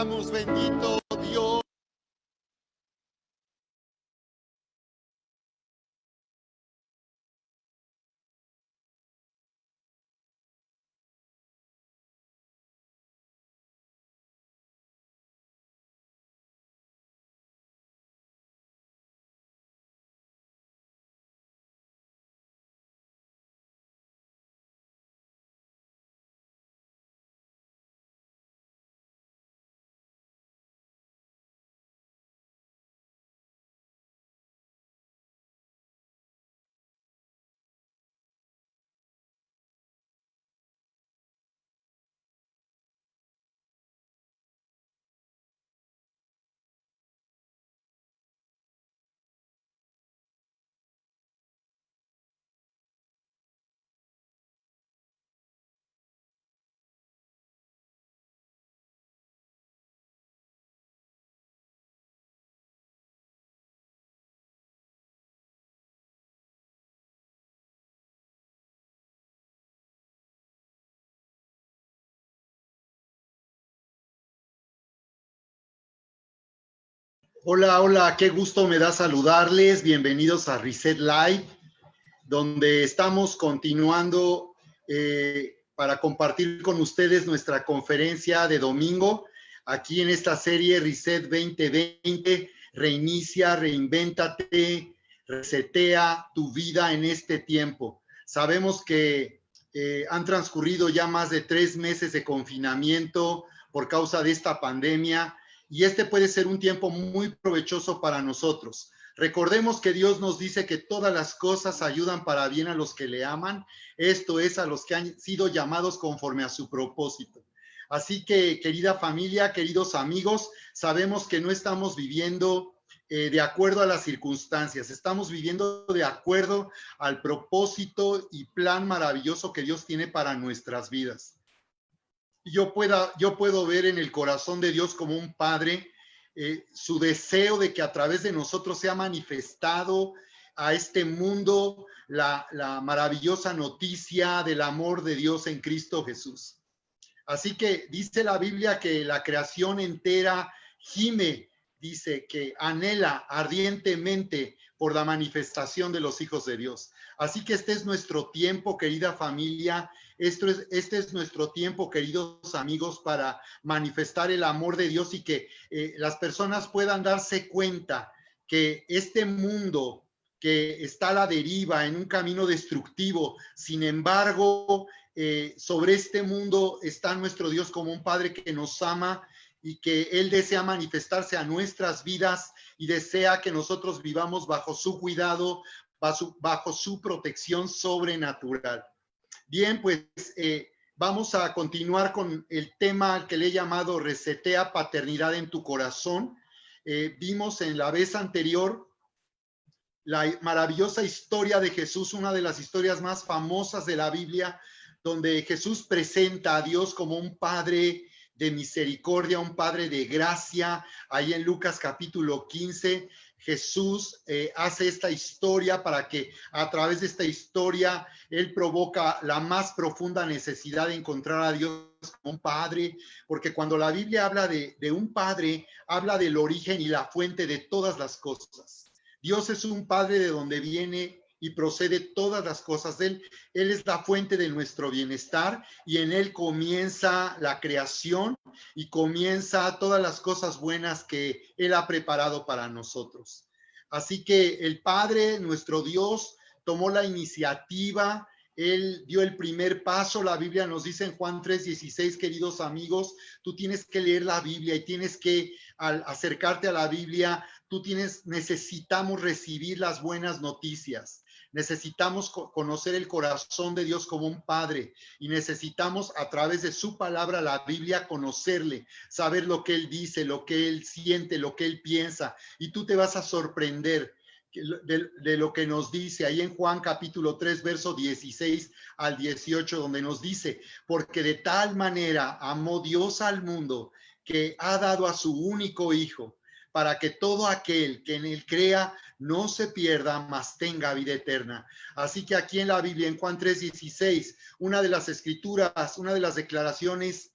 alabamos, bendito Dios. Hola, hola, qué gusto me da saludarles. Bienvenidos a Reset Live, donde estamos continuando para compartir con ustedes nuestra conferencia de domingo, aquí en esta serie Reset 2020, reinicia, reinvéntate, resetea tu vida en este tiempo. Sabemos que han transcurrido ya más de 3 meses de confinamiento por causa de esta pandemia y este puede ser un tiempo muy provechoso para nosotros. Recordemos que Dios nos dice que todas las cosas ayudan para bien a los que le aman, esto es, a los que han sido llamados conforme a su propósito. Así que, querida familia, queridos amigos, sabemos que no estamos viviendo de acuerdo a las circunstancias, estamos viviendo de acuerdo al propósito y plan maravilloso que Dios tiene para nuestras vidas. Yo puedo ver en el corazón de Dios como un padre su deseo de que a través de nosotros sea manifestado a este mundo la maravillosa noticia del amor de Dios en Cristo Jesús. Así que dice la Biblia que la creación entera gime, dice que anhela ardientemente por la manifestación de los hijos de Dios. Así que este es nuestro tiempo, querida familia. Este es nuestro tiempo, queridos amigos, para manifestar el amor de Dios y que las personas puedan darse cuenta que este mundo que está a la deriva en un camino destructivo, sin embargo, sobre este mundo está nuestro Dios como un Padre que nos ama y que Él desea manifestarse a nuestras vidas y desea que nosotros vivamos bajo su cuidado, bajo su protección sobrenatural. Bien, pues vamos a continuar con el tema que le he llamado Resetea Paternidad en tu Corazón. Vimos en la vez anterior la maravillosa historia de Jesús, una de las historias más famosas de la Biblia, donde Jesús presenta a Dios como un Padre de misericordia, un Padre de gracia. Ahí en Lucas capítulo 15, Jesús hace esta historia para que a través de esta historia Él provoca la más profunda necesidad de encontrar a Dios como un Padre, porque cuando la Biblia habla de un Padre, habla del origen y la fuente de todas las cosas. Dios es un Padre de donde viene y procede todas las cosas de Él. Él es la fuente de nuestro bienestar y en Él comienza la creación y comienza todas las cosas buenas que Él ha preparado para nosotros. Así que el Padre, nuestro Dios, tomó la iniciativa. Él dio el primer paso. La Biblia nos dice en Juan 3:16, queridos amigos, tú tienes que leer la Biblia y tienes que, al acercarte a la Biblia, necesitamos recibir las buenas noticias. Necesitamos conocer el corazón de Dios como un Padre y necesitamos a través de su palabra, la Biblia, conocerle, saber lo que Él dice, lo que Él siente, lo que Él piensa. Y tú te vas a sorprender de lo que nos dice ahí en Juan capítulo 3, verso 16 al 18, donde nos dice, porque de tal manera amó Dios al mundo que ha dado a su único Hijo, para que todo aquel que en Él crea no se pierda, mas tenga vida eterna. Así que aquí en la Biblia, en Juan 3:16, una de las escrituras, una de las declaraciones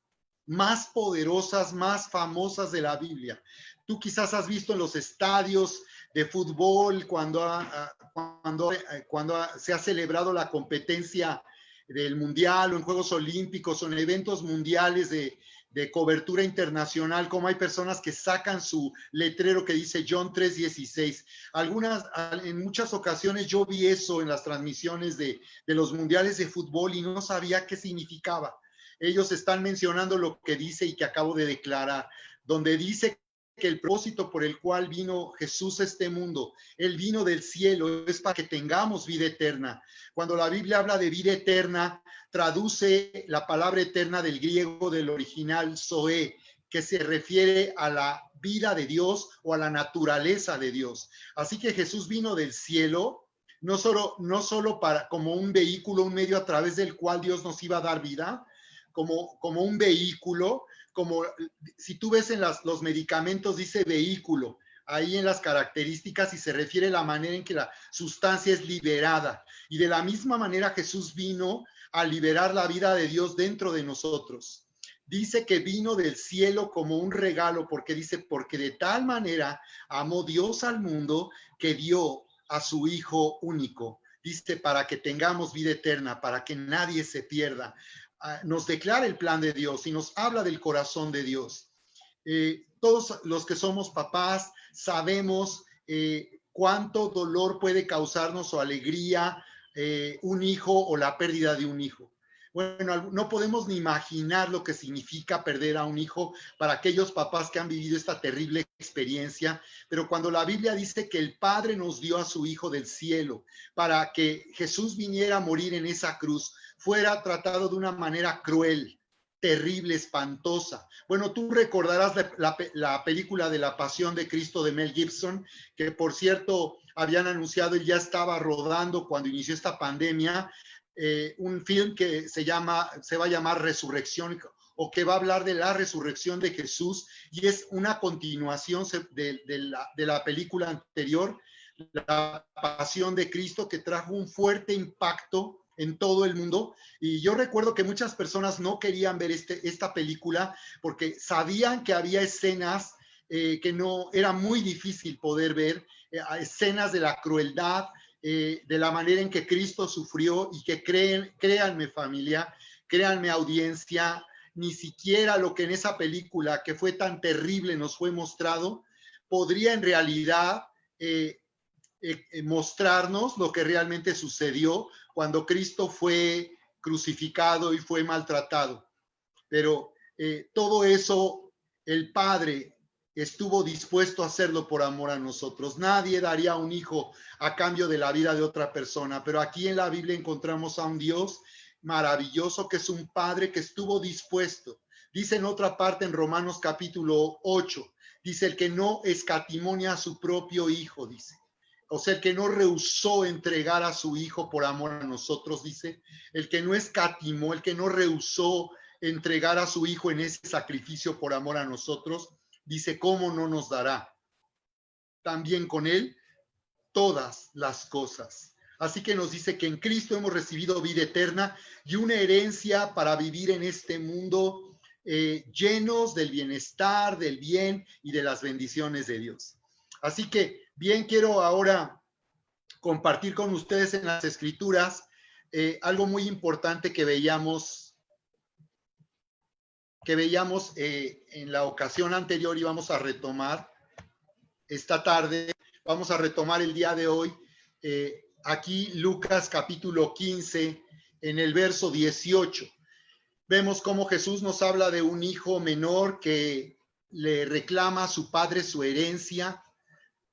más poderosas, más famosas de la Biblia. Tú quizás has visto en los estadios de fútbol cuando se ha celebrado la competencia del mundial o en Juegos Olímpicos o en eventos mundiales de cobertura internacional, como hay personas que sacan su letrero que dice John 3:16. En muchas ocasiones yo vi eso en las transmisiones de los mundiales de fútbol y no sabía qué significaba. Ellos están mencionando lo que dice y que acabo de declarar, donde dice que el propósito por el cual vino Jesús a este mundo, Él vino del cielo, es para que tengamos vida eterna. Cuando la Biblia habla de vida eterna, traduce la palabra eterna del griego del original zoe, que se refiere a la vida de Dios o a la naturaleza de Dios. Así que Jesús vino del cielo, no solo para, como un vehículo, un medio a través del cual Dios nos iba a dar vida, como un vehículo, como si tú ves en los medicamentos dice vehículo, ahí en las características y se refiere a la manera en que la sustancia es liberada. Y de la misma manera Jesús vino a liberar la vida de Dios dentro de nosotros. Dice que vino del cielo como un regalo, porque dice, porque de tal manera amó Dios al mundo que dio a su Hijo único. Dice, para que tengamos vida eterna, para que nadie se pierda. Nos declara el plan de Dios y nos habla del corazón de Dios. Todos los que somos papás sabemos cuánto dolor puede causarnos o alegría un hijo o la pérdida de un hijo. Bueno, no podemos ni imaginar lo que significa perder a un hijo para aquellos papás que han vivido esta terrible experiencia, pero cuando la Biblia dice que el Padre nos dio a su Hijo del cielo para que Jesús viniera a morir en esa cruz, fuera tratado de una manera cruel, terrible, espantosa. Bueno, tú recordarás la película de La Pasión de Cristo de Mel Gibson, que por cierto habían anunciado y ya estaba rodando cuando inició esta pandemia, un film que se va a llamar Resurrección, o que va a hablar de la resurrección de Jesús, y es una continuación de la película anterior, La Pasión de Cristo, que trajo un fuerte impacto en todo el mundo. Y yo recuerdo que muchas personas no querían ver esta película porque sabían que había escenas que no era muy difícil poder ver, escenas de la crueldad, de la manera en que Cristo sufrió, y que créanme familia, créanme audiencia, ni siquiera lo que en esa película que fue tan terrible nos fue mostrado, podría en realidad mostrarnos lo que realmente sucedió cuando Cristo fue crucificado y fue maltratado. Pero todo eso el Padre estuvo dispuesto a hacerlo por amor a nosotros. Nadie daría un hijo a cambio de la vida de otra persona, pero aquí en la Biblia encontramos a un Dios maravilloso que es un Padre que estuvo dispuesto. Dice en otra parte en Romanos capítulo 8, dice el que no escatimonia a su propio hijo, dice. O sea, el que no rehusó entregar a su hijo por amor a nosotros, dice, el que no escatimó, el que no rehusó entregar a su hijo en ese sacrificio por amor a nosotros, dice, ¿cómo no nos dará también con él todas las cosas? Así que nos dice que en Cristo hemos recibido vida eterna y una herencia para vivir en este mundo llenos del bienestar, del bien y de las bendiciones de Dios. Así que bien, quiero ahora compartir con ustedes en las Escrituras algo muy importante que veíamos en la ocasión anterior y vamos a retomar esta tarde, vamos a retomar el día de hoy. Aquí Lucas capítulo 15, en el verso 18. Vemos cómo Jesús nos habla de un hijo menor que le reclama a su padre su herencia,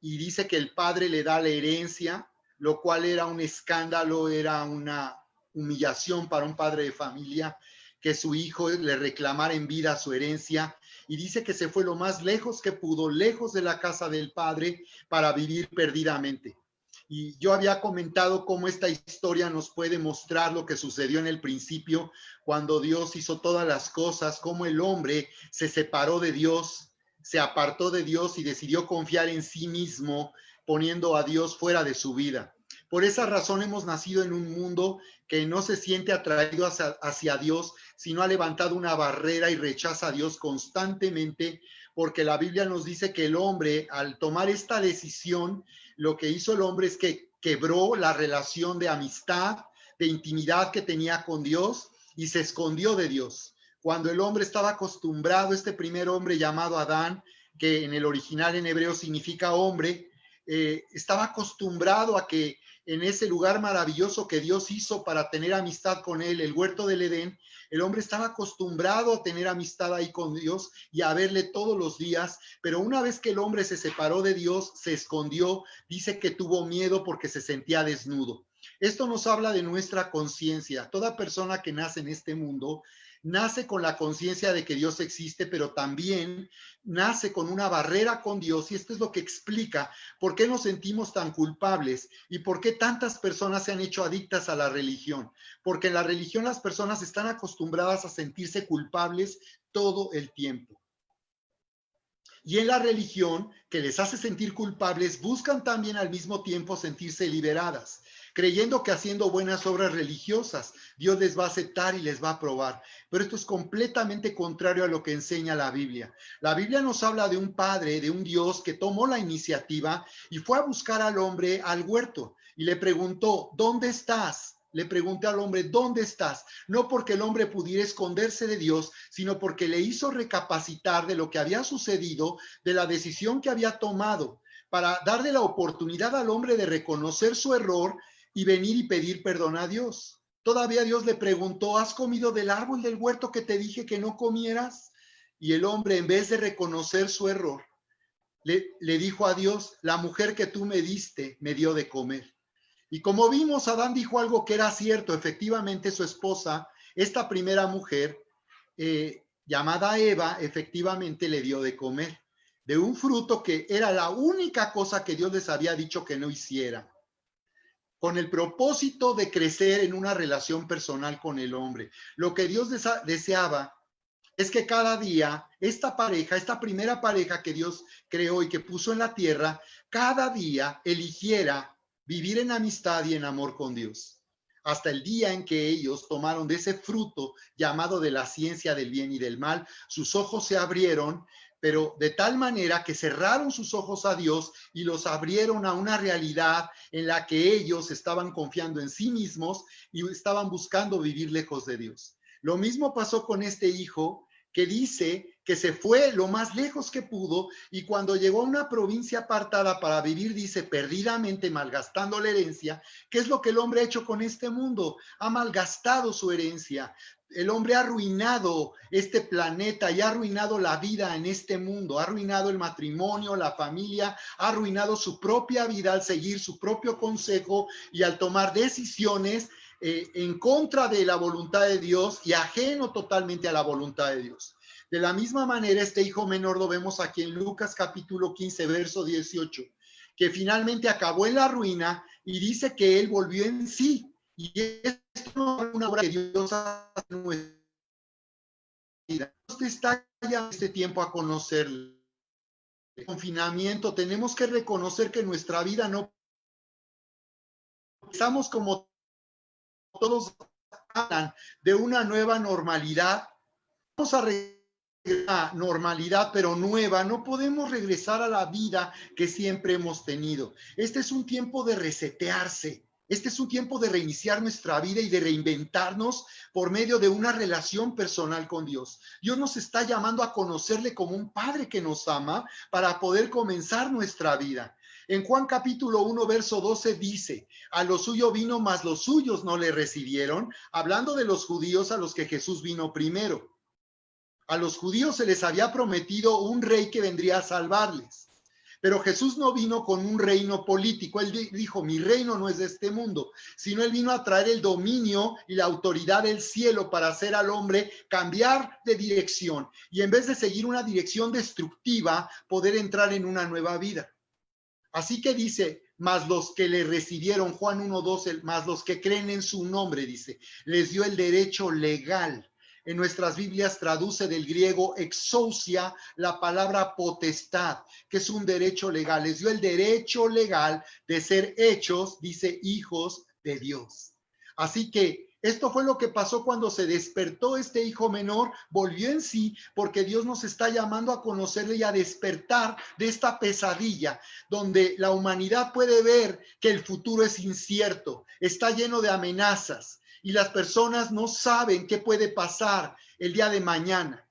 y dice que el padre le da la herencia, lo cual era un escándalo, era una humillación para un padre de familia, que su hijo le reclamara en vida su herencia, y dice que se fue lo más lejos que pudo, lejos de la casa del padre, para vivir perdidamente. Y yo había comentado cómo esta historia nos puede mostrar lo que sucedió en el principio, cuando Dios hizo todas las cosas, cómo el hombre se separó de Dios, se apartó de Dios y decidió confiar en sí mismo, poniendo a Dios fuera de su vida. Por esa razón hemos nacido en un mundo que no se siente atraído hacia Dios, sino ha levantado una barrera y rechaza a Dios constantemente, porque la Biblia nos dice que el hombre, al tomar esta decisión, lo que hizo el hombre es que quebró la relación de amistad, de intimidad que tenía con Dios y se escondió de Dios. Cuando el hombre estaba acostumbrado, este primer hombre llamado Adán, que en el original en hebreo significa hombre, estaba acostumbrado a que en ese lugar maravilloso que Dios hizo para tener amistad con él, el huerto del Edén, el hombre estaba acostumbrado a tener amistad ahí con Dios y a verle todos los días, pero una vez que el hombre se separó de Dios, se escondió, dice que tuvo miedo porque se sentía desnudo. Esto nos habla de nuestra conciencia. Toda persona que nace en este mundo nace con la conciencia de que Dios existe, pero también nace con una barrera con Dios, y esto es lo que explica por qué nos sentimos tan culpables y por qué tantas personas se han hecho adictas a la religión. Porque en la religión las personas están acostumbradas a sentirse culpables todo el tiempo. Y en la religión, que les hace sentir culpables, buscan también al mismo tiempo sentirse liberadas, creyendo que haciendo buenas obras religiosas, Dios les va a aceptar y les va a aprobar. Pero esto es completamente contrario a lo que enseña la Biblia. La Biblia nos habla de un Padre, de un Dios que tomó la iniciativa y fue a buscar al hombre al huerto y le preguntó, ¿dónde estás? Le pregunté al hombre, ¿dónde estás? No porque el hombre pudiera esconderse de Dios, sino porque le hizo recapacitar de lo que había sucedido, de la decisión que había tomado, para darle la oportunidad al hombre de reconocer su error y venir y pedir perdón a Dios. Todavía Dios le preguntó, ¿has comido del árbol del huerto que te dije que no comieras? Y el hombre, en vez de reconocer su error, le dijo a Dios, la mujer que tú me diste me dio de comer. Y como vimos, Adán dijo algo que era cierto. Efectivamente, su esposa, esta primera mujer, llamada Eva, efectivamente le dio de comer de un fruto que era la única cosa que Dios les había dicho que no hicieran, con el propósito de crecer en una relación personal con el hombre. Lo que Dios deseaba es que cada día esta pareja, esta primera pareja que Dios creó y que puso en la tierra, cada día eligiera vivir en amistad y en amor con Dios. Hasta el día en que ellos tomaron de ese fruto llamado de la ciencia del bien y del mal, sus ojos se abrieron, pero de tal manera que cerraron sus ojos a Dios y los abrieron a una realidad en la que ellos estaban confiando en sí mismos y estaban buscando vivir lejos de Dios. Lo mismo pasó con este hijo que dice que se fue lo más lejos que pudo y cuando llegó a una provincia apartada para vivir, dice, perdidamente malgastando la herencia. ¿Qué es lo que el hombre ha hecho con este mundo? Ha malgastado su herencia. El hombre ha arruinado este planeta y ha arruinado la vida en este mundo, ha arruinado el matrimonio, la familia, ha arruinado su propia vida al seguir su propio consejo y al tomar decisiones en contra de la voluntad de Dios y ajeno totalmente a la voluntad de Dios. De la misma manera, este hijo menor lo vemos aquí en Lucas capítulo 15, verso 18, que finalmente acabó en la ruina y dice que él volvió en sí. Y esto no es una obra que Dios hace en nuestra vida. Dios te está ya este tiempo a conocer el confinamiento. Tenemos que reconocer que nuestra vida no estamos como todos hablan de una nueva normalidad. Vamos a regresar a normalidad, pero nueva. No podemos regresar a la vida que siempre hemos tenido. Este es un tiempo de resetearse. Este es un tiempo de reiniciar nuestra vida y de reinventarnos por medio de una relación personal con Dios. Dios nos está llamando a conocerle como un Padre que nos ama para poder comenzar nuestra vida. En Juan capítulo 1, verso 12 dice, a lo suyo vino, mas los suyos no le recibieron, hablando de los judíos a los que Jesús vino primero. A los judíos se les había prometido un rey que vendría a salvarles. Pero Jesús no vino con un reino político. Él dijo, mi reino no es de este mundo, sino él vino a traer el dominio y la autoridad del cielo para hacer al hombre cambiar de dirección y en vez de seguir una dirección destructiva, poder entrar en una nueva vida. Así que dice, mas los que le recibieron, Juan 1:12, más los que creen en su nombre, dice, les dio el derecho legal. En nuestras Biblias traduce del griego exousia la palabra potestad, que es un derecho legal. Les dio el derecho legal de ser hechos, dice, hijos de Dios. Así que esto fue lo que pasó cuando se despertó este hijo menor, volvió en sí, porque Dios nos está llamando a conocerle y a despertar de esta pesadilla, donde la humanidad puede ver que el futuro es incierto, está lleno de amenazas y las personas no saben qué puede pasar el día de mañana.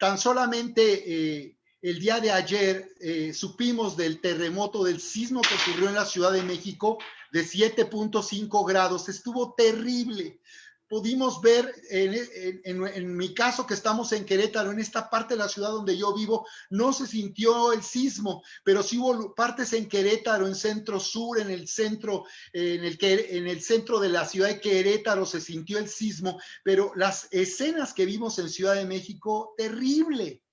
Tan solamente el día de ayer supimos del terremoto, del sismo que ocurrió en la Ciudad de México de 7.5 grados. Estuvo terrible. Pudimos ver, en mi caso que estamos en Querétaro, en esta parte de la ciudad donde yo vivo, no se sintió el sismo, pero sí hubo partes en Querétaro, en centro sur, en el centro de la ciudad de Querétaro se sintió el sismo, pero las escenas que vimos en Ciudad de México, terrible.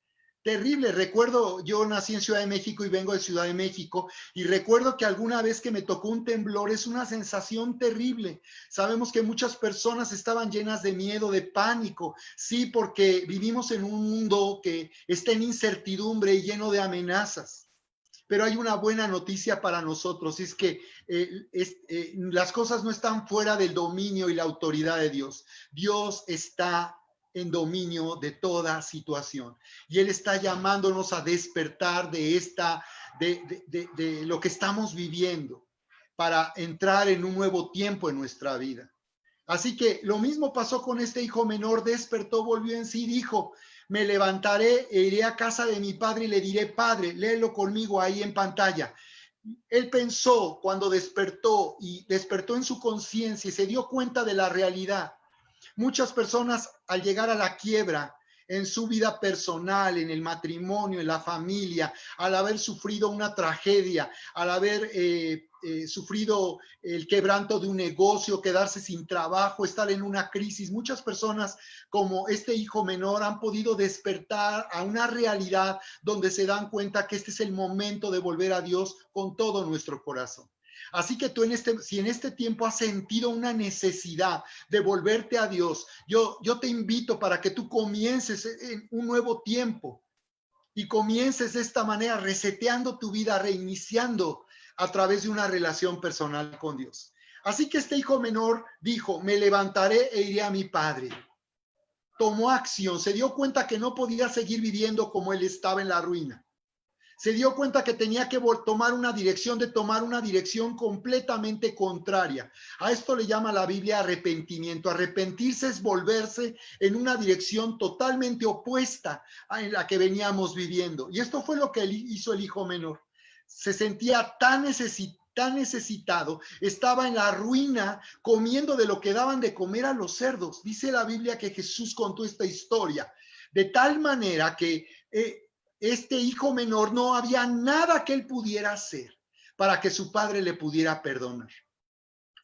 Terrible. Recuerdo, yo nací en Ciudad de México y vengo de Ciudad de México, y recuerdo que alguna vez que me tocó un temblor es una sensación terrible. Sabemos que muchas personas estaban llenas de miedo, de pánico, sí, porque vivimos en un mundo que está en incertidumbre y lleno de amenazas. Pero hay una buena noticia para nosotros, es que las cosas no están fuera del dominio y la autoridad de Dios. Dios está en dominio de toda situación. Y Él está llamándonos a despertar de lo que estamos viviendo para entrar en un nuevo tiempo en nuestra vida. Así que lo mismo pasó con este hijo menor, despertó, volvió en sí, dijo, me levantaré e iré a casa de mi padre y le diré, Padre, léelo conmigo ahí en pantalla. Él pensó cuando despertó y despertó en su conciencia y se dio cuenta de la realidad. Muchas personas al llegar a la quiebra en su vida personal, en el matrimonio, en la familia, al haber sufrido una tragedia, al haber sufrido el quebranto de un negocio, quedarse sin trabajo, estar en una crisis, muchas personas como este hijo menor han podido despertar a una realidad donde se dan cuenta que este es el momento de volver a Dios con todo nuestro corazón. Así que tú si en este tiempo has sentido una necesidad de volverte a Dios, yo te invito para que tú comiences en un nuevo tiempo y comiences de esta manera reseteando tu vida, reiniciando a través de una relación personal con Dios. Así que este hijo menor dijo, me levantaré e iré a mi padre. Tomó acción, se dio cuenta que no podía seguir viviendo como él estaba en la ruina. Se dio cuenta que tenía que tomar una dirección completamente contraria. A esto le llama la Biblia arrepentimiento. Arrepentirse es volverse en una dirección totalmente opuesta a la que veníamos viviendo. Y esto fue lo que hizo el hijo menor. Se sentía tan necesitado, estaba en la ruina, comiendo de lo que daban de comer a los cerdos. Dice la Biblia que Jesús contó esta historia, de tal manera que este hijo menor no había nada que él pudiera hacer para que su padre le pudiera perdonar.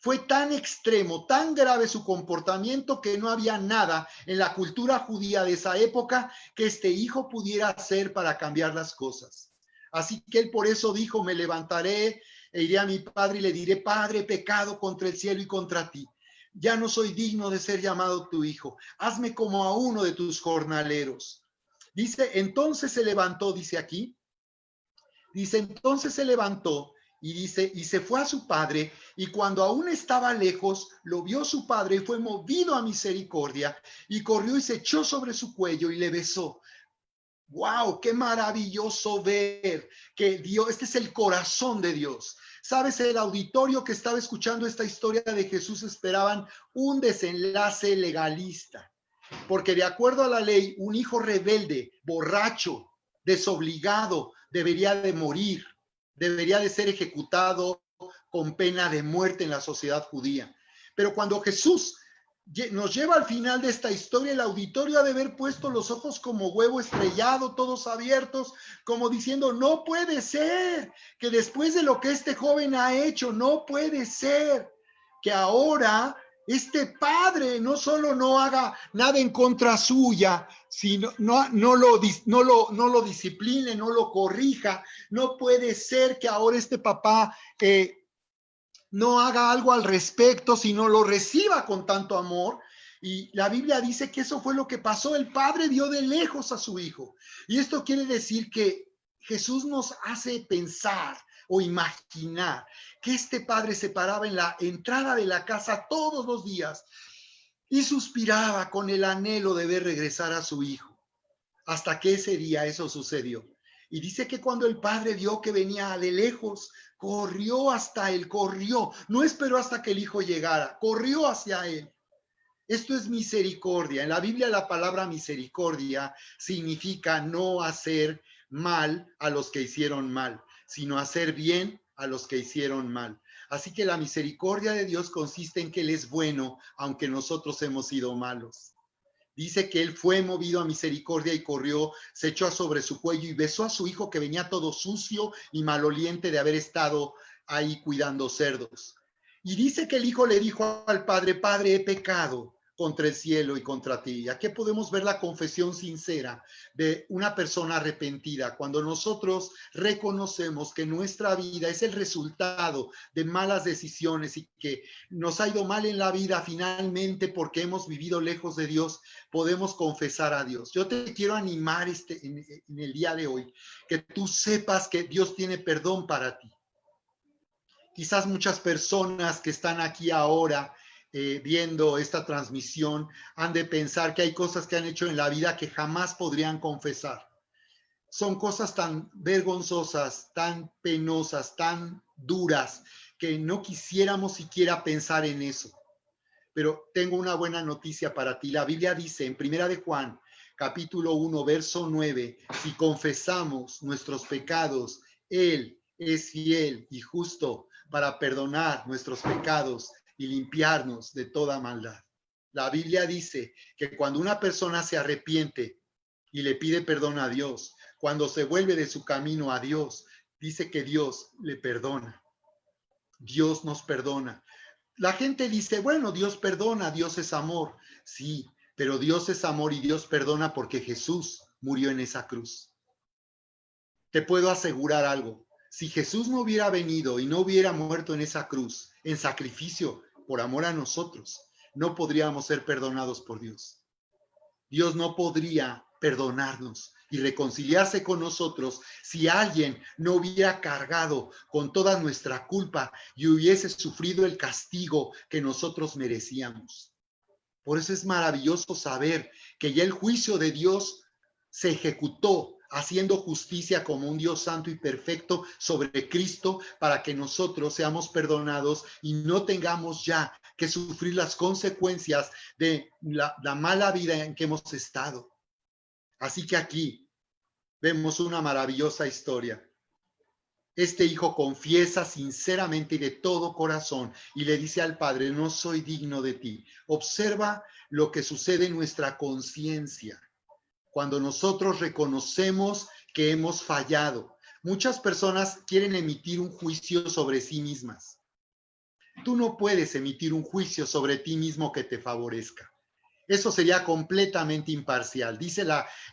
Fue tan extremo, tan grave su comportamiento que no había nada en la cultura judía de esa época que este hijo pudiera hacer para cambiar las cosas. Así que él por eso dijo, me levantaré e iré a mi padre y le diré, Padre, he pecado contra el cielo y contra ti. Ya no soy digno de ser llamado tu hijo. Hazme como a uno de tus jornaleros. Dice, entonces se levantó, dice aquí, dice, entonces se levantó y dice, y se fue a su padre, y cuando aún estaba lejos, lo vio su padre y fue movido a misericordia, y corrió y se echó sobre su cuello y le besó. ¡Wow! ¡Qué maravilloso ver que Dios, este es el corazón de Dios! Sabes, el auditorio que estaba escuchando esta historia de Jesús esperaban un desenlace legalista. Porque de acuerdo a la ley, un hijo rebelde, borracho, desobligado, debería de morir, debería de ser ejecutado con pena de muerte en la sociedad judía. Pero cuando Jesús nos lleva al final de esta historia, el auditorio ha de haber puesto los ojos como huevo estrellado, todos abiertos, como diciendo, no puede ser que después de lo que este joven ha hecho, no puede ser que ahora este padre no solo no haga nada en contra suya, sino no lo discipline, no lo corrija. No puede ser que ahora este papá no haga algo al respecto, sino lo reciba con tanto amor. Y la Biblia dice que eso fue lo que pasó. El Padre vio de lejos a su Hijo. Y esto quiere decir que Jesús nos hace pensar o imaginar que este Padre se paraba en la entrada de la casa todos los días y suspiraba con el anhelo de ver regresar a su Hijo. Hasta que ese día eso sucedió. Y dice que cuando el Padre vio que venía de lejos, corrió hasta él, corrió. No esperó hasta que el Hijo llegara, corrió hacia él. Esto es misericordia. En la Biblia la palabra misericordia significa no hacer mal a los que hicieron mal, sino hacer bien a los que hicieron mal. Así que la misericordia de Dios consiste en que Él es bueno, aunque nosotros hemos sido malos. Dice que Él fue movido a misericordia y corrió, se echó sobre su cuello y besó a su Hijo que venía todo sucio y maloliente de haber estado ahí cuidando cerdos. Y dice que el Hijo le dijo al Padre: Padre, he pecado contra el cielo y contra ti. Y aquí podemos ver la confesión sincera de una persona arrepentida, cuando nosotros reconocemos que nuestra vida es el resultado de malas decisiones y que nos ha ido mal en la vida finalmente porque hemos vivido lejos de Dios. Podemos confesar a Dios. Yo te quiero animar en el día de hoy, que tú sepas que Dios tiene perdón para ti. Quizás muchas personas que están aquí ahora viendo esta transmisión han de pensar que hay cosas que han hecho en la vida que jamás podrían confesar. Son cosas tan vergonzosas, tan penosas, tan duras, que no quisiéramos siquiera pensar en eso. Pero tengo una buena noticia para ti. La Biblia dice en Primera de Juan, capítulo 1, verso 9, si confesamos nuestros pecados, Él es fiel y justo para perdonar nuestros pecados y limpiarnos de toda maldad. La Biblia dice que cuando una persona se arrepiente y le pide perdón a Dios, cuando se vuelve de su camino a Dios, dice que Dios le perdona. Dios nos perdona. La gente dice, bueno, Dios perdona, Dios es amor. Sí, pero Dios es amor y Dios perdona porque Jesús murió en esa cruz. Te puedo asegurar algo. Si Jesús no hubiera venido y no hubiera muerto en esa cruz, en sacrificio por amor a nosotros, no podríamos ser perdonados por Dios. Dios no podría perdonarnos y reconciliarse con nosotros si alguien no hubiera cargado con toda nuestra culpa y hubiese sufrido el castigo que nosotros merecíamos. Por eso es maravilloso saber que ya el juicio de Dios se ejecutó, haciendo justicia como un Dios santo y perfecto sobre Cristo, para que nosotros seamos perdonados y no tengamos ya que sufrir las consecuencias de la mala vida en que hemos estado. Así que aquí vemos una maravillosa historia. Este hijo confiesa sinceramente y de todo corazón y le dice al Padre: no soy digno de ti. Observa lo que sucede en nuestra conciencia cuando nosotros reconocemos que hemos fallado. Muchas personas quieren emitir un juicio sobre sí mismas. Tú no puedes emitir un juicio sobre ti mismo que te favorezca. Eso sería completamente imparcial. Dice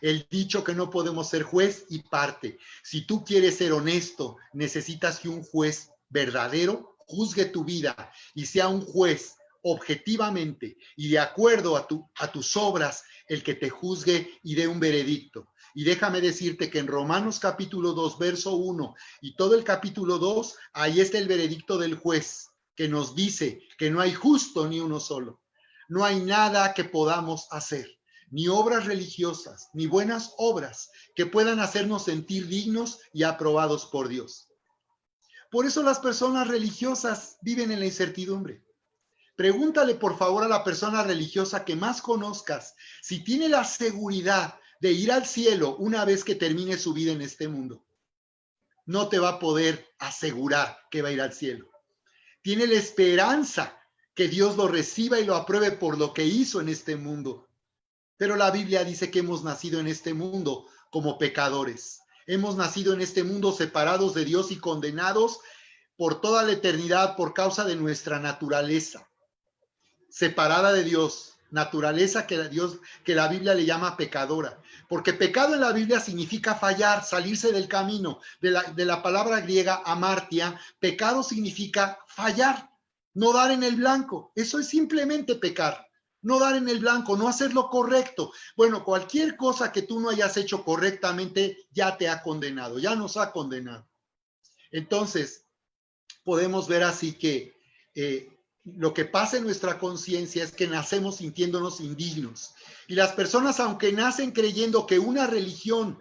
el dicho que no podemos ser juez y parte. Si tú quieres ser honesto, necesitas que un juez verdadero juzgue tu vida y sea un juez objetivamente y de acuerdo a tus obras el que te juzgue y dé un veredicto. Y déjame decirte que en Romanos capítulo 2, verso 1 y todo el capítulo 2, ahí está el veredicto del juez que nos dice que no hay justo ni uno solo. No hay nada que podamos hacer, ni obras religiosas, ni buenas obras que puedan hacernos sentir dignos y aprobados por Dios. Por eso las personas religiosas viven en la incertidumbre. Pregúntale por favor a la persona religiosa que más conozcas si tiene la seguridad de ir al cielo una vez que termine su vida en este mundo. No te va a poder asegurar que va a ir al cielo. Tiene la esperanza que Dios lo reciba y lo apruebe por lo que hizo en este mundo. Pero la Biblia dice que hemos nacido en este mundo como pecadores. Hemos nacido en este mundo separados de Dios y condenados por toda la eternidad por causa de nuestra naturaleza. Separada de Dios, naturaleza que la Biblia le llama pecadora. Porque pecado en la Biblia significa fallar, salirse del camino. De la palabra griega amartia, pecado significa fallar. No dar en el blanco, eso es simplemente pecar. no dar en el blanco, no hacer lo correcto. Bueno, cualquier cosa que tú no hayas hecho correctamente ya te ha condenado, ya nos ha condenado. Entonces, podemos ver así que lo que pasa en nuestra conciencia es que nacemos sintiéndonos indignos. Y las personas, aunque nacen creyendo que una religión,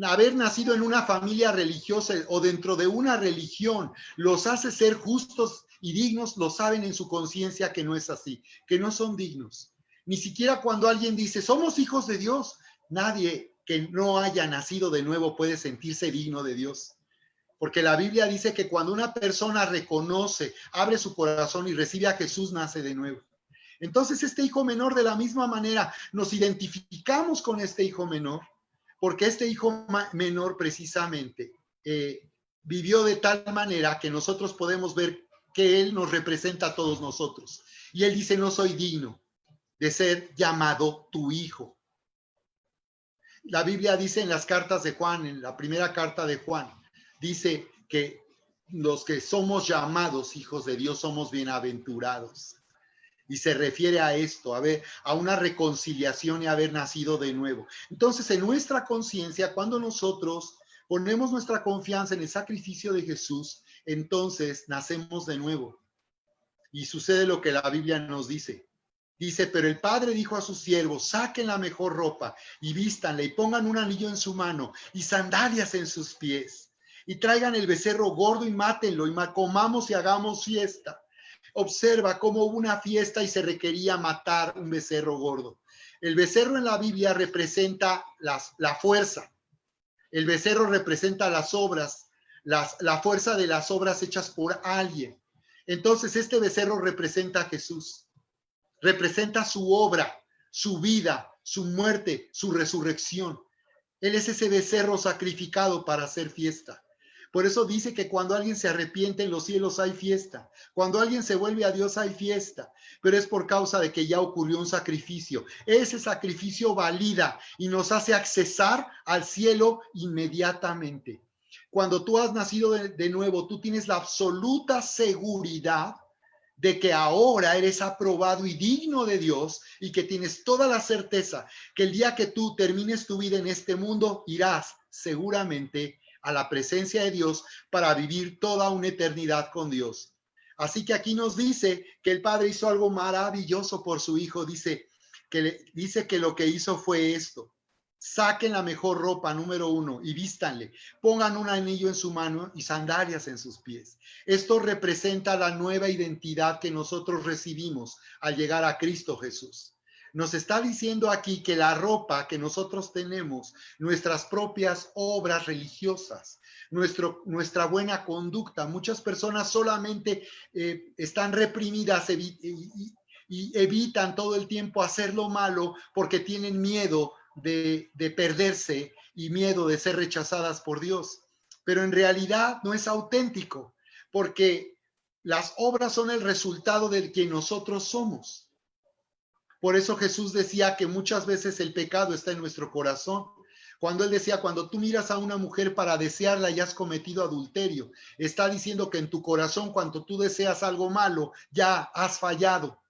haber nacido en una familia religiosa o dentro de una religión, los hace ser justos y dignos, lo saben en su conciencia que no es así, que no son dignos. Ni siquiera cuando alguien dice, somos hijos de Dios, nadie que no haya nacido de nuevo puede sentirse digno de Dios. Porque la Biblia dice que cuando una persona reconoce, abre su corazón y recibe a Jesús, nace de nuevo. Entonces este hijo menor, de la misma manera, nos identificamos con este hijo menor, porque este hijo menor precisamente vivió de tal manera que nosotros podemos ver que él nos representa a todos nosotros. Y él dice, no soy digno de ser llamado tu hijo. La Biblia dice en las cartas de Juan, en la primera carta de Juan, dice que los que somos llamados hijos de Dios somos bienaventurados. Y se refiere a esto, a una reconciliación y haber nacido de nuevo. Entonces, en nuestra conciencia, cuando nosotros ponemos nuestra confianza en el sacrificio de Jesús, entonces nacemos de nuevo. Y sucede lo que la Biblia nos dice. Dice, pero el padre dijo a sus siervos, saquen la mejor ropa y vístanle y pongan un anillo en su mano y sandalias en sus pies. Y traigan el becerro gordo y mátenlo y comamos y hagamos fiesta. Observa cómo hubo una fiesta y se requería matar un becerro gordo. El becerro en la Biblia representa la fuerza. El becerro representa las obras, la fuerza de las obras hechas por alguien. Entonces este becerro representa a Jesús. Representa su obra, su vida, su muerte, su resurrección. Él es ese becerro sacrificado para hacer fiesta. Por eso dice que cuando alguien se arrepiente en los cielos hay fiesta. Cuando alguien se vuelve a Dios hay fiesta. Pero es por causa de que ya ocurrió un sacrificio. Ese sacrificio valida y nos hace accesar al cielo inmediatamente. Cuando tú has nacido de nuevo, tú tienes la absoluta seguridad de que ahora eres aprobado y digno de Dios y que tienes toda la certeza que el día que tú termines tu vida en este mundo, irás seguramente a la presencia de Dios para vivir toda una eternidad con Dios. Así que aquí nos dice que el Padre hizo algo maravilloso por su Hijo. Dice que lo que hizo fue esto. Saquen la mejor ropa, número 1, y vístanle. Pongan un anillo en su mano y sandalias en sus pies. Esto representa la nueva identidad que nosotros recibimos al llegar a Cristo Jesús. Nos está diciendo aquí que la ropa que nosotros tenemos, nuestras propias obras religiosas, nuestra buena conducta, muchas personas solamente están reprimidas y evitan todo el tiempo hacer lo malo porque tienen miedo de perderse y miedo de ser rechazadas por Dios. Pero en realidad no es auténtico, porque las obras son el resultado de quien nosotros somos. Por eso Jesús decía que muchas veces el pecado está en nuestro corazón. Cuando él decía, cuando tú miras a una mujer para desearla y has cometido adulterio, está diciendo que en tu corazón, cuando tú deseas algo malo, ya has fallado.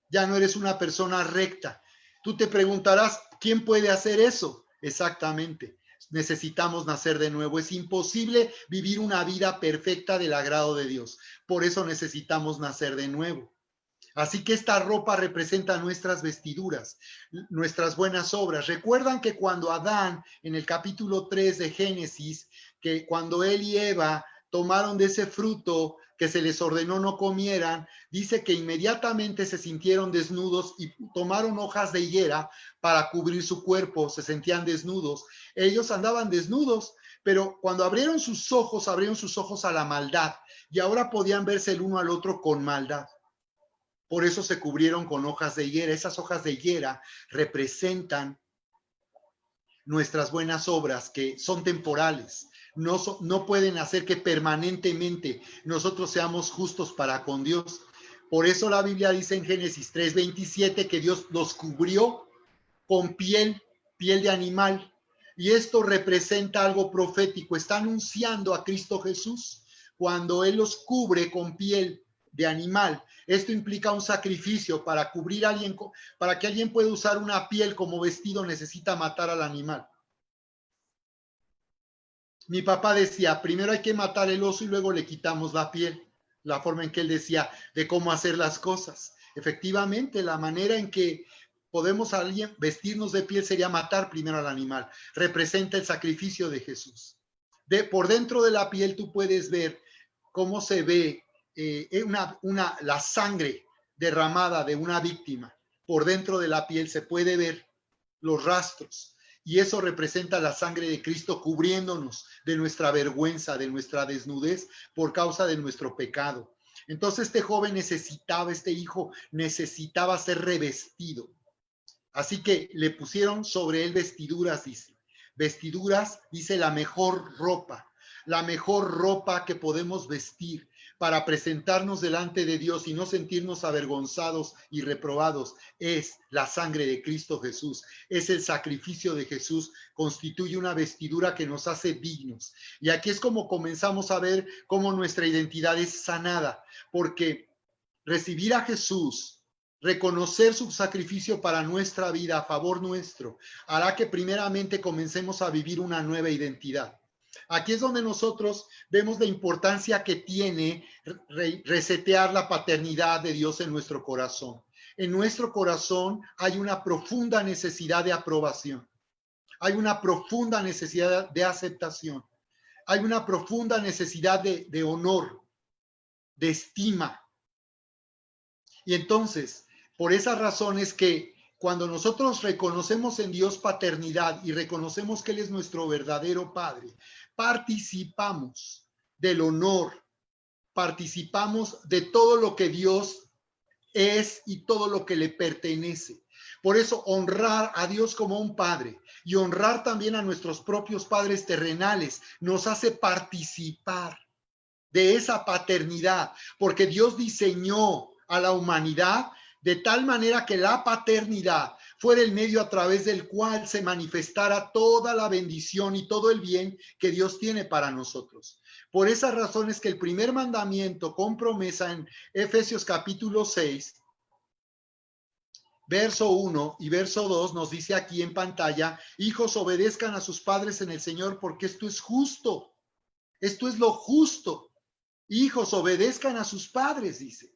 Ya no eres una persona recta. Tú te preguntarás, ¿quién puede hacer eso? Exactamente. Necesitamos nacer de nuevo. Es imposible vivir una vida perfecta del agrado de Dios. Por eso necesitamos nacer de nuevo. Así que esta ropa representa nuestras vestiduras, nuestras buenas obras. Recuerdan que cuando Adán, en el capítulo 3 de Génesis, que cuando él y Eva tomaron de ese fruto que se les ordenó no comieran, dice que inmediatamente se sintieron desnudos y tomaron hojas de higuera para cubrir su cuerpo, se sentían desnudos. Ellos andaban desnudos, pero cuando abrieron sus ojos a la maldad y ahora podían verse el uno al otro con maldad. Por eso se cubrieron con hojas de higuera. Esas hojas de higuera representan nuestras buenas obras que son temporales. No pueden hacer que permanentemente nosotros seamos justos para con Dios. Por eso la Biblia dice en Génesis 3:27 que Dios los cubrió con piel de animal. Y esto representa algo profético. Está anunciando a Cristo Jesús cuando Él los cubre con piel de animal. Esto implica un sacrificio para cubrir a alguien, para que alguien pueda usar una piel como vestido, necesita matar al animal. Mi papá decía, primero hay que matar el oso y luego le quitamos la piel. La forma en que él decía de cómo hacer las cosas. Efectivamente, la manera en que podemos alguien vestirnos de piel sería matar primero al animal. Representa el sacrificio de Jesús. Por dentro de la piel tú puedes ver cómo se ve la sangre derramada de una víctima. Por dentro de la piel se puede ver los rastros. Y eso representa la sangre de Cristo cubriéndonos de nuestra vergüenza, de nuestra desnudez por causa de nuestro pecado. Entonces este joven necesitaba, este hijo necesitaba ser revestido. Así que le pusieron sobre él vestiduras, dice. Vestiduras, dice, la mejor ropa que podemos vestir para presentarnos delante de Dios y no sentirnos avergonzados y reprobados, es la sangre de Cristo Jesús, es el sacrificio de Jesús, constituye una vestidura que nos hace dignos. Y aquí es como comenzamos a ver cómo nuestra identidad es sanada, porque recibir a Jesús, reconocer su sacrificio para nuestra vida a favor nuestro, hará que primeramente comencemos a vivir una nueva identidad. Aquí es donde nosotros vemos la importancia que tiene resetear la paternidad de Dios en nuestro corazón. En nuestro corazón hay una profunda necesidad de aprobación. Hay una profunda necesidad de aceptación. Hay una profunda necesidad de honor, de estima. Y entonces, por esa razón es que cuando nosotros reconocemos en Dios paternidad y reconocemos que Él es nuestro verdadero Padre, participamos del honor, participamos de todo lo que Dios es y todo lo que le pertenece. Por eso honrar a Dios como un Padre y honrar también a nuestros propios padres terrenales nos hace participar de esa paternidad, porque Dios diseñó a la humanidad de tal manera que la paternidad fuera el medio a través del cual se manifestara toda la bendición y todo el bien que Dios tiene para nosotros. Por esa razón es que el primer mandamiento con promesa en Efesios capítulo 6, verso 1 y verso 2 nos dice aquí en pantalla, hijos, obedezcan a sus padres en el Señor porque esto es justo. Esto es lo justo. Hijos, obedezcan a sus padres, dice.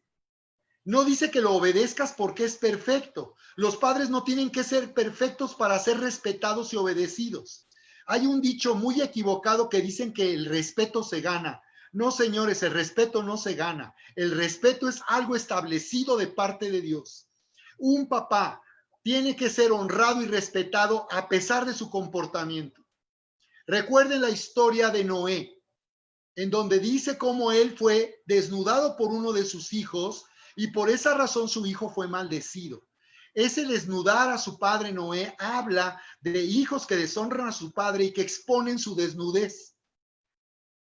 No dice que lo obedezcas porque es perfecto. Los padres no tienen que ser perfectos para ser respetados y obedecidos. Hay un dicho muy equivocado que dicen que el respeto se gana. No, señores, el respeto no se gana. El respeto es algo establecido de parte de Dios. Un papá tiene que ser honrado y respetado a pesar de su comportamiento. Recuerden la historia de Noé, en donde dice cómo él fue desnudado por uno de sus hijos y por esa razón su hijo fue maldecido. Ese desnudar a su padre Noé habla de hijos que deshonran a su padre y que exponen su desnudez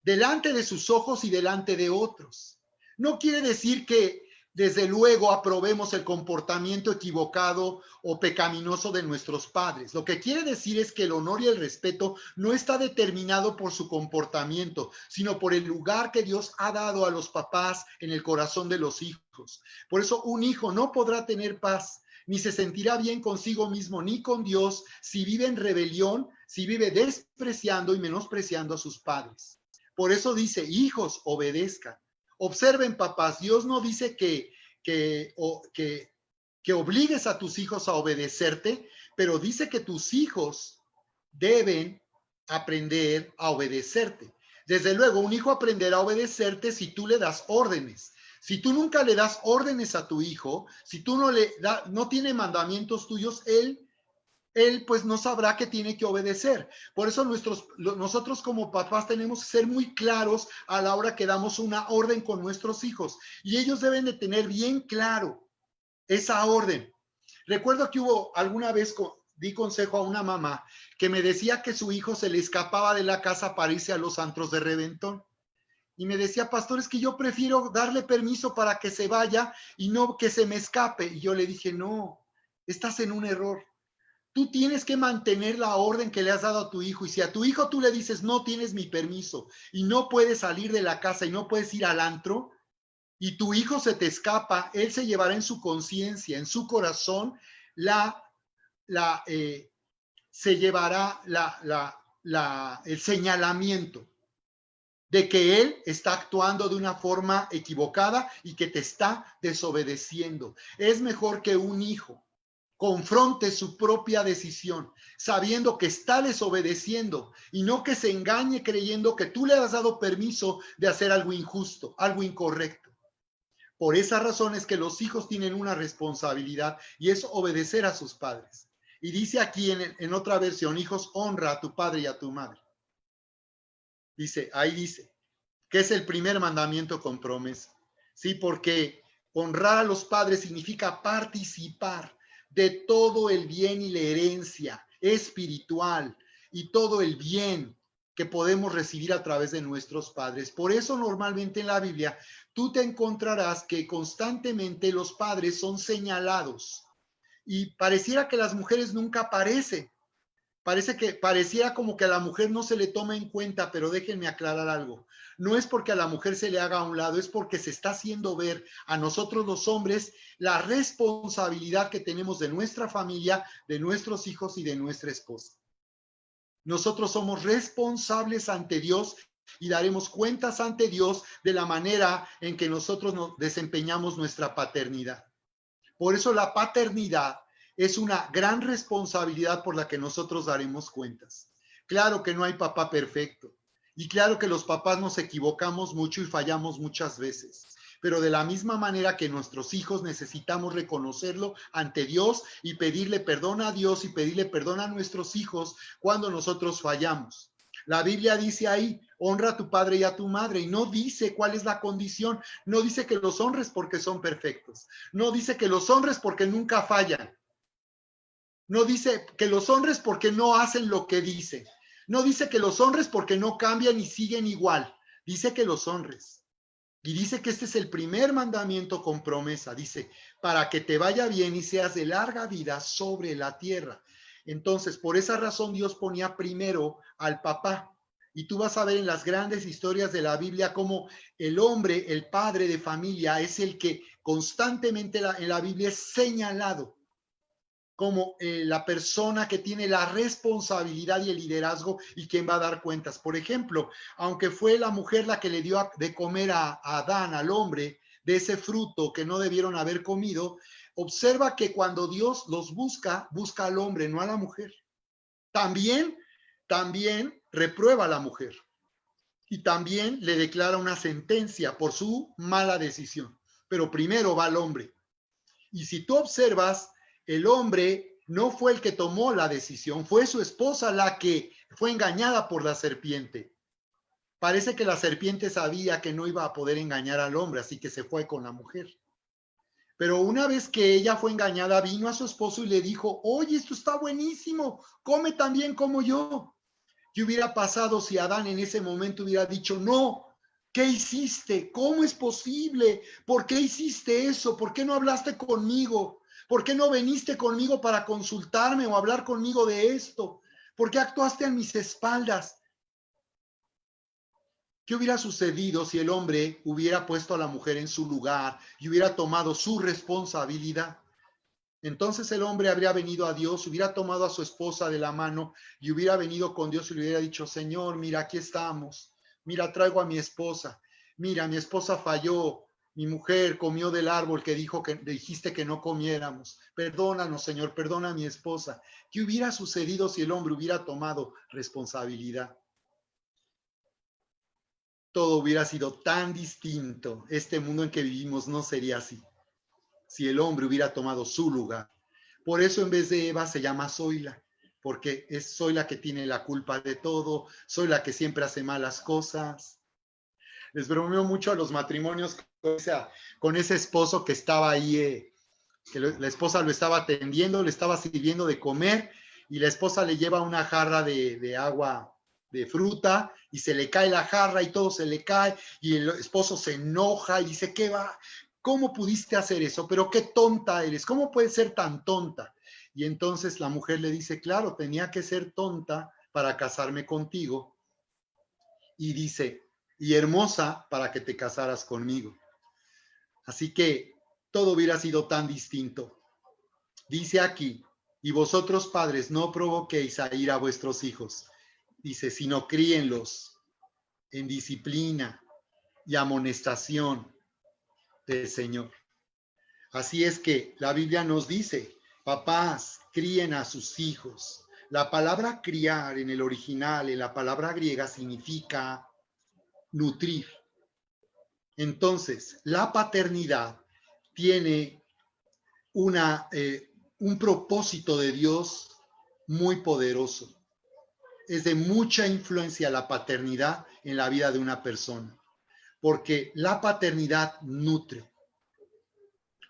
delante de sus ojos y delante de otros. No quiere decir que desde luego aprobemos el comportamiento equivocado o pecaminoso de nuestros padres. Lo que quiere decir es que el honor y el respeto no está determinado por su comportamiento, sino por el lugar que Dios ha dado a los papás en el corazón de los hijos. Por eso un hijo no podrá tener paz, ni se sentirá bien consigo mismo, ni con Dios, si vive en rebelión, si vive despreciando y menospreciando a sus padres. Por eso dice, hijos, obedezcan. Observen, papás, Dios no dice que obligues a tus hijos a obedecerte, pero dice que tus hijos deben aprender a obedecerte. Desde luego, un hijo aprenderá a obedecerte si tú le das órdenes. Si tú nunca le das órdenes a tu hijo, si tú no tiene mandamientos tuyos, él pues no sabrá que tiene que obedecer. Por eso nosotros como papás tenemos que ser muy claros a la hora que damos una orden con nuestros hijos. Y ellos deben de tener bien claro esa orden. Recuerdo que alguna vez di consejo a una mamá que me decía que su hijo se le escapaba de la casa para irse a los antros de reventón. Y me decía, pastor, es que yo prefiero darle permiso para que se vaya y no que se me escape. Y yo le dije, no, estás en un error. Tú tienes que mantener la orden que le has dado a tu hijo. Y si a tu hijo tú le dices, no tienes mi permiso y no puedes salir de la casa y no puedes ir al antro, y tu hijo se te escapa, él se llevará en su conciencia, en su corazón, se llevará el señalamiento de que él está actuando de una forma equivocada y que te está desobedeciendo. Es mejor que un hijo confronte su propia decisión, sabiendo que está desobedeciendo y no que se engañe creyendo que tú le has dado permiso de hacer algo injusto, algo incorrecto. Por esa razón es que los hijos tienen una responsabilidad y es obedecer a sus padres. Y dice aquí en otra versión, hijos, honra a tu padre y a tu madre. Ahí dice, que es el primer mandamiento con promesa. Sí, porque honrar a los padres significa participar de todo el bien y la herencia espiritual y todo el bien que podemos recibir a través de nuestros padres. Por eso normalmente en la Biblia tú te encontrarás que constantemente los padres son señalados y pareciera que las mujeres nunca aparecen. Pareciera como que a la mujer no se le toma en cuenta, pero déjenme aclarar algo. No es porque a la mujer se le haga a un lado, es porque se está haciendo ver a nosotros los hombres la responsabilidad que tenemos de nuestra familia, de nuestros hijos y de nuestra esposa. Nosotros somos responsables ante Dios y daremos cuentas ante Dios de la manera en que nosotros nos desempeñamos nuestra paternidad. Por eso la paternidad es una gran responsabilidad por la que nosotros daremos cuentas. Claro que no hay papá perfecto y claro que los papás nos equivocamos mucho y fallamos muchas veces, pero de la misma manera que nuestros hijos necesitamos reconocerlo ante Dios y pedirle perdón a Dios y pedirle perdón a nuestros hijos cuando nosotros fallamos. La Biblia dice ahí, honra a tu padre y a tu madre, y no dice cuál es la condición, no dice que los honres porque son perfectos, no dice que los honres porque nunca fallan, no dice que los honres porque no hacen lo que dice, no dice que los honres porque no cambian y siguen igual, dice que los honres. Y dice que este es el primer mandamiento con promesa, dice, para que te vaya bien y seas de larga vida sobre la tierra. Entonces, por esa razón Dios ponía primero al papá. Y tú vas a ver en las grandes historias de la Biblia cómo el hombre, el padre de familia, es el que constantemente en la Biblia es señalado como la persona que tiene la responsabilidad y el liderazgo y quien va a dar cuentas. Por ejemplo, aunque fue la mujer la que le dio de comer a Adán, al hombre, de ese fruto que no debieron haber comido, observa que cuando Dios los busca, busca al hombre, no a la mujer. También reprueba a la mujer y también le declara una sentencia por su mala decisión. Pero primero va al hombre. Y si tú observas, el hombre no fue el que tomó la decisión, fue su esposa la que fue engañada por la serpiente. Parece que la serpiente sabía que no iba a poder engañar al hombre, así que se fue con la mujer. Pero una vez que ella fue engañada, vino a su esposo y le dijo, oye, esto está buenísimo, come tan bien como yo. ¿Qué hubiera pasado si Adán en ese momento hubiera dicho, no, ¿qué hiciste? ¿Cómo es posible? ¿Por qué hiciste eso? ¿Por qué no hablaste conmigo? ¿Por qué no viniste conmigo para consultarme o hablar conmigo de esto? ¿Por qué actuaste a mis espaldas? ¿Qué hubiera sucedido si el hombre hubiera puesto a la mujer en su lugar y hubiera tomado su responsabilidad? Entonces el hombre habría venido a Dios, hubiera tomado a su esposa de la mano y hubiera venido con Dios y le hubiera dicho, Señor, mira, aquí estamos, mira, traigo a mi esposa, mira, mi esposa falló, mi mujer comió del árbol que dijiste que no comiéramos, perdónanos, Señor, perdona a mi esposa. ¿Qué hubiera sucedido si el hombre hubiera tomado responsabilidad? Todo hubiera sido tan distinto. Este mundo en que vivimos no sería así si el hombre hubiera tomado su lugar. Por eso en vez de Eva se llama Zoila, porque soy la que tiene la culpa de todo, soy la que siempre hace malas cosas. Les bromeo mucho a los matrimonios con ese esposo que estaba ahí, que la esposa lo estaba atendiendo, le estaba sirviendo de comer y la esposa le lleva una jarra de agua de fruta y se le cae la jarra y todo se le cae y el esposo se enoja y dice, ¿qué va? ¿Cómo pudiste hacer eso? Pero qué tonta eres, ¿cómo puedes ser tan tonta? Y entonces la mujer le dice, claro, tenía que ser tonta para casarme contigo. Y dice, y hermosa para que te casaras conmigo. Así que todo hubiera sido tan distinto. Dice aquí, y vosotros padres no provoquéis a ira a vuestros hijos. Dice, sino críenlos en disciplina y amonestación del Señor. Así es que la Biblia nos dice, papás, críen a sus hijos. La palabra criar en el original, en la palabra griega, significa nutrir. Entonces, la paternidad tiene un propósito de Dios muy poderoso. Es de mucha influencia la paternidad en la vida de una persona, porque la paternidad nutre,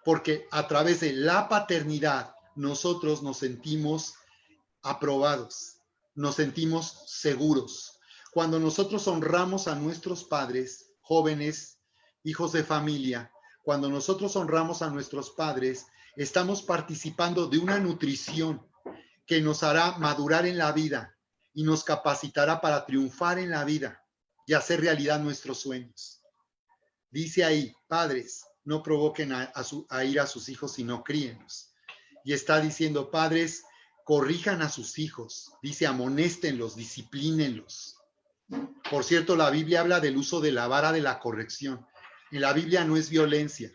porque a través de la paternidad nosotros nos sentimos aprobados, nos sentimos seguros. Cuando nosotros honramos a nuestros padres, jóvenes, hijos de familia, cuando nosotros honramos a nuestros padres, estamos participando de una nutrición que nos hará madurar en la vida y nos capacitará para triunfar en la vida y hacer realidad nuestros sueños. Dice ahí, padres, no provoquen a ir a sus hijos, sino críenlos. Y está diciendo, padres, corrijan a sus hijos. Dice, amonéstenlos, disciplínenlos. Por cierto, la Biblia habla del uso de la vara de la corrección. En la Biblia no es violencia.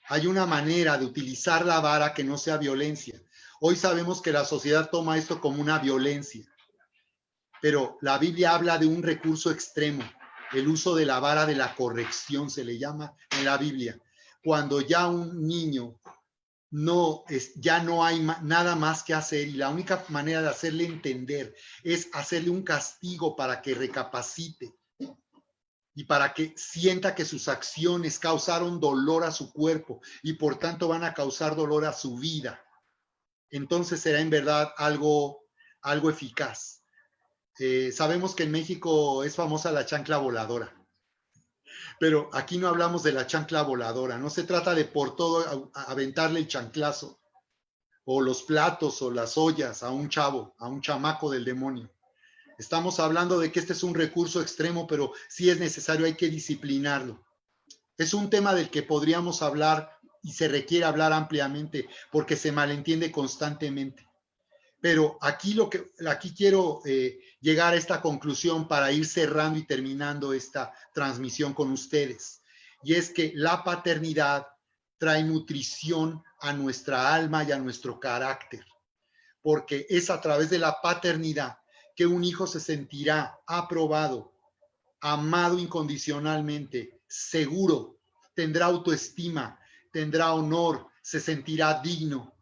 Hay una manera de utilizar la vara que no sea violencia. Hoy sabemos que la sociedad toma esto como una violencia, pero la Biblia habla de un recurso extremo, el uso de la vara de la corrección, se le llama en la Biblia. Cuando ya un niño ya no hay nada más que hacer y la única manera de hacerle entender es hacerle un castigo para que recapacite y para que sienta que sus acciones causaron dolor a su cuerpo y por tanto van a causar dolor a su vida. Entonces será en verdad algo eficaz. Sabemos que en México es famosa la chancla voladora, pero aquí no hablamos de la chancla voladora. No se trata de por todo aventarle el chanclazo o los platos o las ollas a un chavo, a un chamaco del demonio. Estamos hablando de que este es un recurso extremo, pero si es necesario hay que disciplinarlo. Es un tema del que podríamos hablar y se requiere hablar ampliamente porque se malentiende constantemente. Pero aquí quiero llegar a esta conclusión para ir cerrando y terminando esta transmisión con ustedes. Y es que la paternidad trae nutrición a nuestra alma y a nuestro carácter, porque es a través de la paternidad que un hijo se sentirá aprobado, amado incondicionalmente, seguro, tendrá autoestima, tendrá honor, se sentirá digno.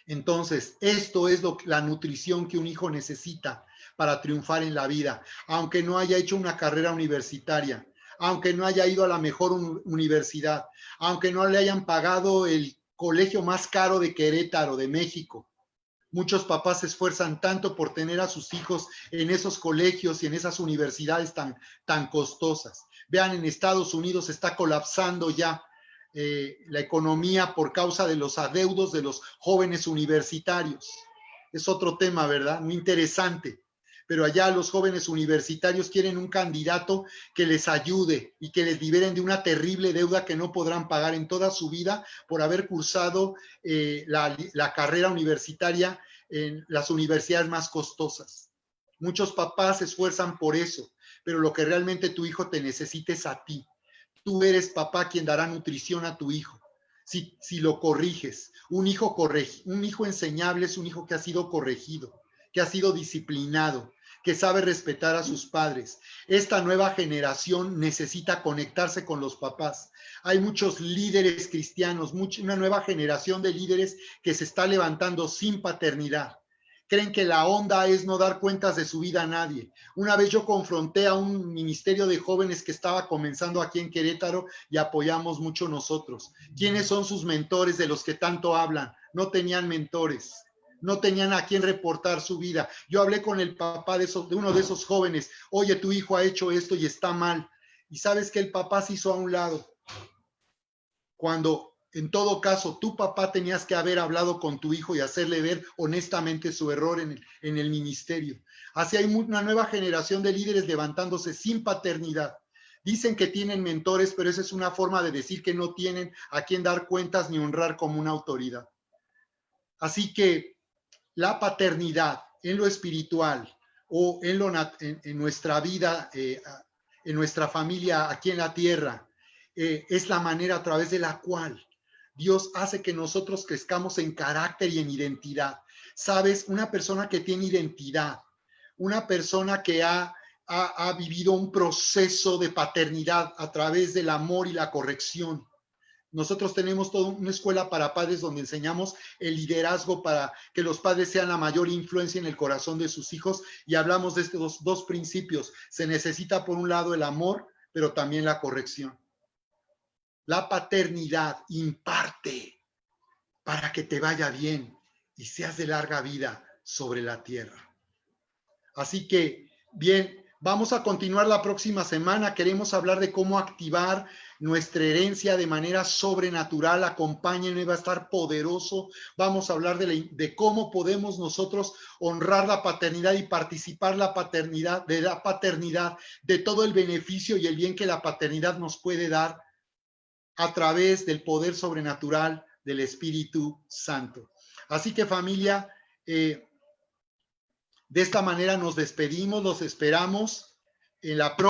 Entonces, esto es la nutrición que un hijo necesita para triunfar en la vida, aunque no haya hecho una carrera universitaria, aunque no haya ido a la mejor universidad, aunque no le hayan pagado el colegio más caro de Querétaro, de México. Muchos papás se esfuerzan tanto por tener a sus hijos en esos colegios y en esas universidades tan costosas. Vean, en Estados Unidos está colapsando ya la economía por causa de los adeudos de los jóvenes universitarios. Es otro tema, ¿verdad? Muy interesante. Pero allá los jóvenes universitarios quieren un candidato que les ayude y que les liberen de una terrible deuda que no podrán pagar en toda su vida por haber cursado la carrera universitaria en las universidades más costosas. Muchos papás se esfuerzan por eso, pero lo que realmente tu hijo te necesita es a ti. Tú eres papá quien dará nutrición a tu hijo. Si lo corriges, un hijo enseñable es un hijo que ha sido corregido, que ha sido disciplinado, que sabe respetar a sus padres. Esta nueva generación necesita conectarse con los papás. Hay muchos líderes cristianos, una nueva generación de líderes que se está levantando sin paternidad. Creen que la onda es no dar cuentas de su vida a nadie. Una vez yo confronté a un ministerio de jóvenes que estaba comenzando aquí en Querétaro y apoyamos mucho nosotros. ¿Quiénes son sus mentores de los que tanto hablan? No tenían mentores. No tenían a quién reportar su vida. Yo hablé con el papá de uno de esos jóvenes. Oye, tu hijo ha hecho esto y está mal. Y sabes que el papá se hizo a un lado. Cuando en todo caso tu papá tenías que haber hablado con tu hijo y hacerle ver honestamente su error en el ministerio. Así hay una nueva generación de líderes levantándose sin paternidad, Dicen que tienen mentores, pero esa es una forma de decir que no tienen a quien dar cuentas ni honrar como una autoridad. Así que la paternidad en lo espiritual o en nuestra vida, en nuestra familia aquí en la tierra, es la manera a través de la cual Dios hace que nosotros crezcamos en carácter y en identidad. Sabes, una persona que tiene identidad, una persona que ha vivido un proceso de paternidad a través del amor y la corrección. Nosotros tenemos toda una escuela para padres donde enseñamos el liderazgo para que los padres sean la mayor influencia en el corazón de sus hijos y hablamos de estos dos principios. Se necesita por un lado el amor, pero también la corrección. La paternidad imparte para que te vaya bien y seas de larga vida sobre la tierra. Así que, bien, vamos a continuar la próxima semana. Queremos hablar de cómo activar nuestra herencia de manera sobrenatural. Acompáñenme, va a estar poderoso. Vamos a hablar de cómo podemos nosotros honrar la paternidad y participar de la paternidad, de todo el beneficio y el bien que la paternidad nos puede dar a través del poder sobrenatural del Espíritu Santo. Así que, familia, de esta manera nos despedimos, los esperamos en la próxima.